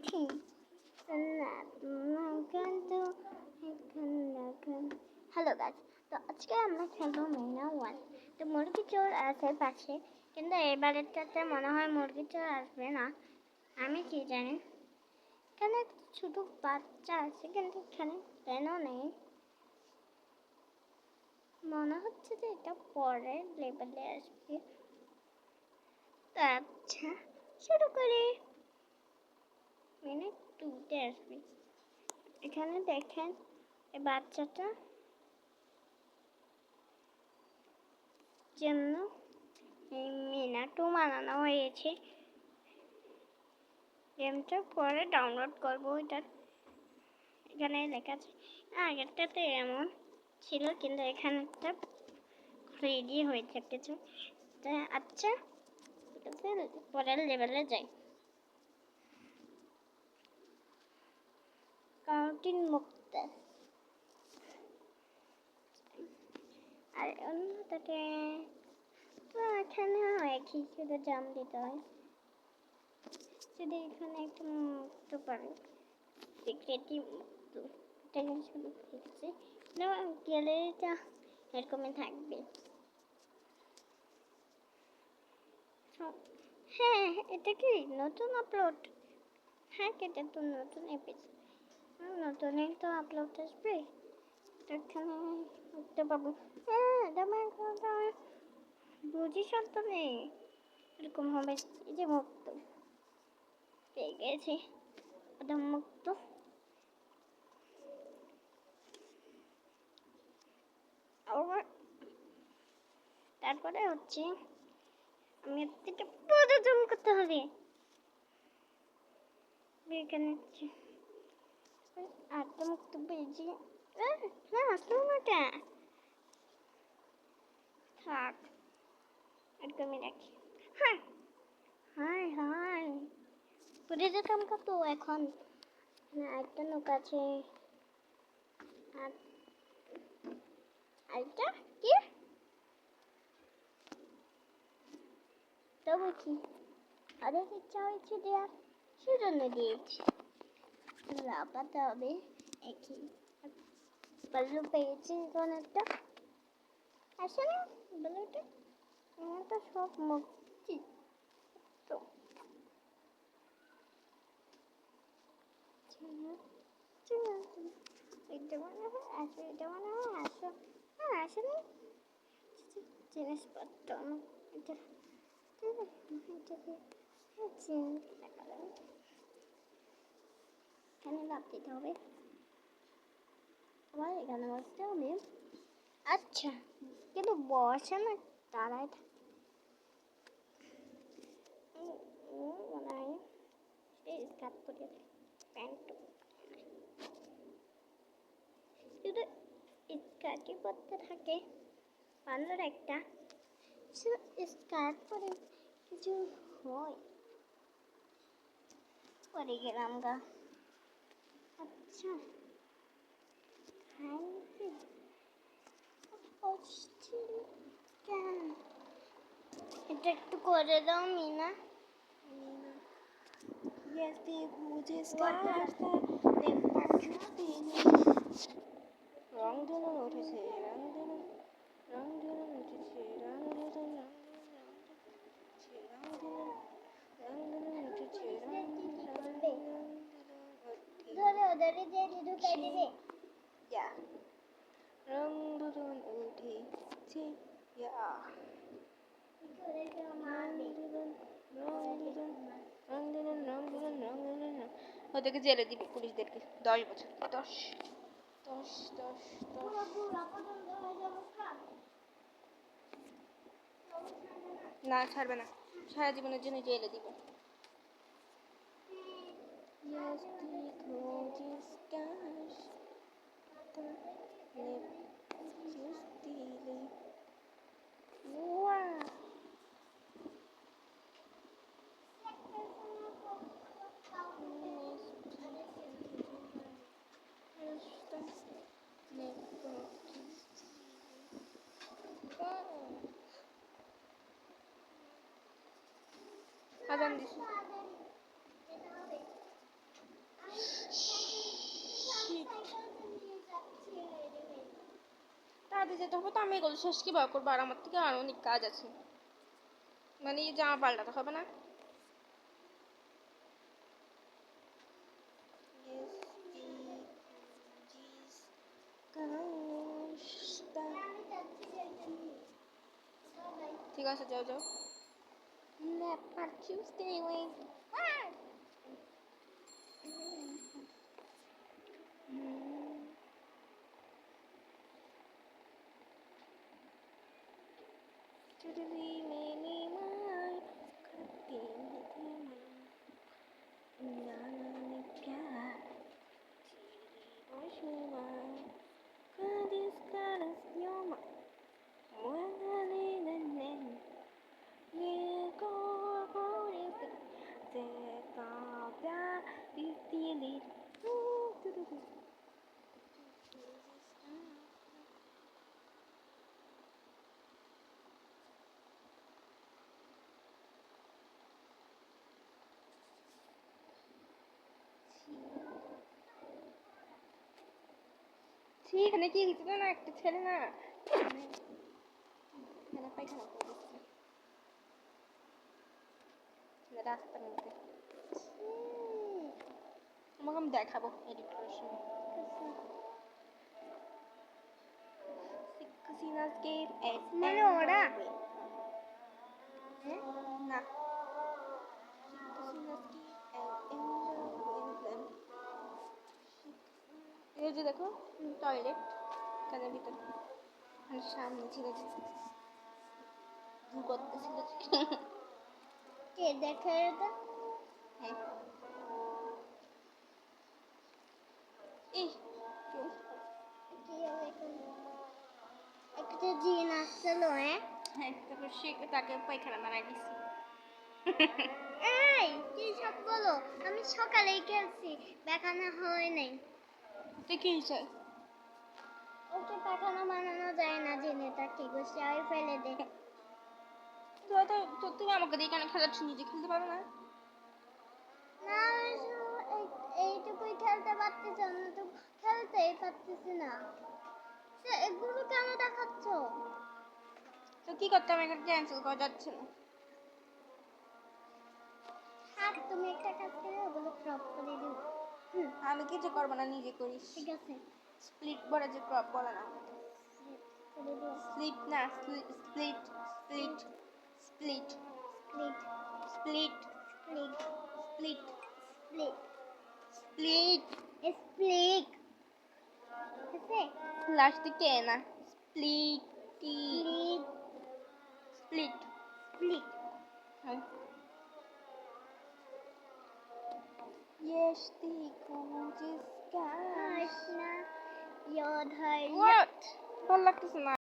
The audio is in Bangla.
দেখি না কিন্তু হ্যালো গাইস, তো আজকে আমরা খেলবো মেনা ওয়ান। তো মুরগি চোর আছে পাশে, কিন্তু এবারেরটাতে মনে হয় মুরগি চোর আসবে না, আমি কি জানি। এখানে শুধু বাচ্চা আছে, কিন্তু এখানে পেনও নেই। মনে হচ্ছে যে এটা পরের লেভেলে আসবে। তো আচ্ছা, শুরু করি। মিনিট 2-তে আসবে। এখানে দেখেন এই বাচ্চাটা জন্য এই মিনা 2 বানানো হয়েছে। গেমটা পরে ডাউনলোড করবো। এখানে লেখা আছে, আগেরটাতে এমন ছিল, কিন্তু এখানে একটা রেডি হয়েছে কিছু। আচ্ছা, পরের লেভেলে যাই। কাউন্টিং মুক্ত আর অন্যটাতে তো এখানে একই, শুধু জাম দিতে হয়। শুধু এখানে একটা মুক্ত পাবে, সিক্রেটই মুক্ত, এটাকে শুধু লিখছি। গ্যালারিটা এরকমই থাকবে। হ্যাঁ, এটা কি নতুন আপলোড? হ্যাঁ, এটা তো নতুন এপিসোড, নতুনই তো আপলোড আসবে। এখানে দেখতে পাবো। হ্যাঁ, বুঝি সত্য নেই, এরকম হবে। এই যে মুক্ত পেয়ে গেছি, ওটা মুক্ত। তারপরে হচ্ছে আমি এর থেকে পুরো জুম করতে হবে। এখানে আর তো মুক্ত পেয়েছি। না, সময়টা থাক, একদমই রাখি। হ্যাঁ, হাই হাই, পুরে যেতাম কত এখন। একটা নৌক আছে, আর আরেকটা কি তবু কি অনেক ইচ্ছা হয়েছে দেওয়ার, সেজন্য দিয়েছি। লাফাতে হবে একই। বালু পেয়েছি এখন একটা, আসলে বালুটা আমার তো সব মুক্তি। তো এটা মনে হয় আসো, এটা মনে হয় আসো। হ্যাঁ, আসলে জিনিসপত্র এটা এখানে লাভ দিতে হবে, আবার এখানে বসতে হবে। আচ্ছা, কিন্তু বসে না, তারাই মনে হয় স্কার্ট পরে প্যান্ট, শুধু স্কার্টই পরতে থাকে। পার্লার একটা স্কার্ট পরে কিছু হয়, পরে গেলাম গা। আচ্ছা, এটা একটু করে দাও মিনা। मुझे রং ধনুন উঠেছে, ধরে ওদেরই যে ঢুকাই দিবে। রং ধনুন উঠেছে, ওদেরকে জেলে দিবে পুলিশদেরকে 10 বছর। 10 10 10 না, ছাড়বে না, সারা জীবনের জন্য জেলে দিবে। আজান দিছে। যেতে হবে তো আমি এগুলো শেষ কিভাবে করবো আর আমার থেকে আর অনেক কাজ আছে মানে এই জামা পাল্টাতে হবে না ঠিক আছে যাও যাও ঠিক নাকি হিসেবে না একটা ছেলে না পায়খানা করে দিচ্ছে রাস্তার মধ্যে তোমাকে আমি দেখাবো এডিট করার সময় মানে ওরা না এই যে দেখো টয়লেট কানের ভিতর আর সামনে ছিল যে করতেছিল কে দেখে এটা হ্যাঁ এই একটা জিন আসছিল হ্যাঁ তারপর সে তাকে পায়খানা বানাই দিছি এই কি সব বলো আমি সকালেই খেলছি দেখানো হয় নাই তুই কি হয়েছে ওকে পায়খানা বানানো যায় না জিনেটা কি করছে আমি ফেলে দে তুমি আমাকে দিয়ে কেন খেলাচ্ছ নিজে খেলতে পারো না না এইটুকুই খেলতে পারতেছি অন্য তো খেলতেই পারতেছি না এগুলো কেন দেখাচ্ছ তো কি করতে হবে এটা ক্যান্সেল করা যাচ্ছে না আর তুমি একটা কাজ করে ওগুলো ক্রপ করে দিও আমি কিছু করবো না নিজে করিস ঠিক আছে স্প্লিট বলে যে ক্রপ বলে না করে দিও স্লিপ না split split split split split split split split split আছে লাস্ট কে না স্প্লিটি স্প্লিট স্প্লিট স্প্লিট হ্যাঁ يشتكوا جسكا কৃষ্ণ ইয়োধর্য What? ভালো লাগতেছে না